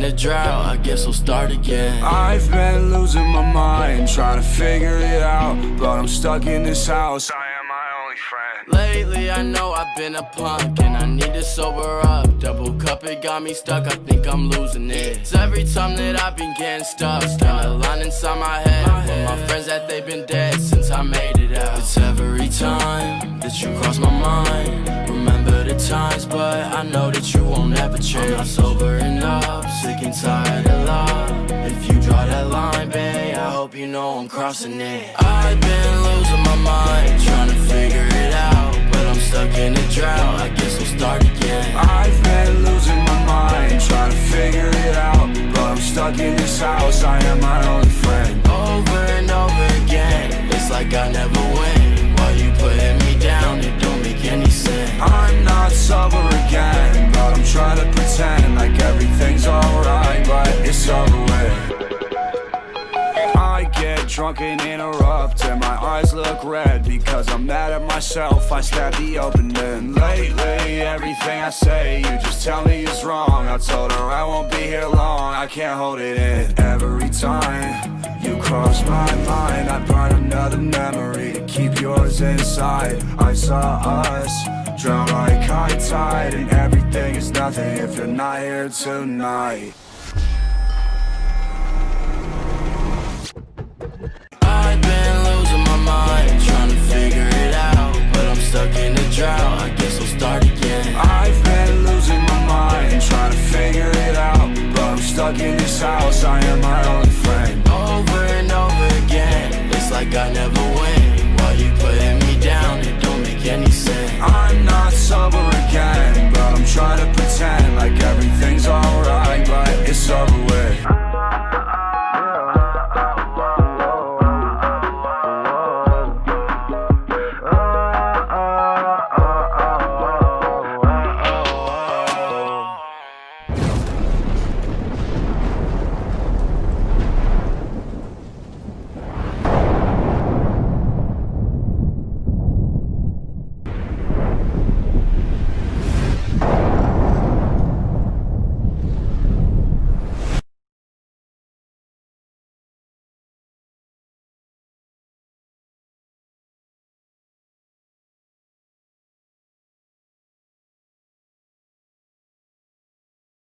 in a drought, I guess I'll start again. I've been losing my mind, trying to figure it out, but I'm stuck in this house. I am my only friend. Lately I know I've been a punk and I need to sober up. Double cup, it got me stuck, I think I'm losing it. It's every time that I've been getting stuck. Got a line inside my head with my friends that they've been dead since I made it out. It's every time that you cross my mind. Remember the times, but I know that you won't ever change. I'm not sobering up, sick and tired of love. If you draw that line, babe, I hope you know I'm crossing it. I've been losing my mind, trying to figure it out, but I'm stuck in a drought, I guess I'll start again. I've been losing my mind, trying to figure it out, but I'm stuck in this house. I am my only friend. Over and over again, it's like I never win. While you putting me down, it don't make any sense. I'm not sober again, but I'm trying to pretend like everything's alright, but it's over with. I get drunk and interrupt, and my eyes look red because I'm mad at myself. I stab the opening. Lately, everything I say, you just tell me is wrong. I told her I won't be here long, I can't hold it in. Every time you cross my mind, I burn another memory to keep yours inside. I saw us drown like high tide, and everything is nothing if you're not here tonight. I've been losing my mind, trying to figure it out, but I'm stuck in a drought, I guess I'll start again. I've been losing my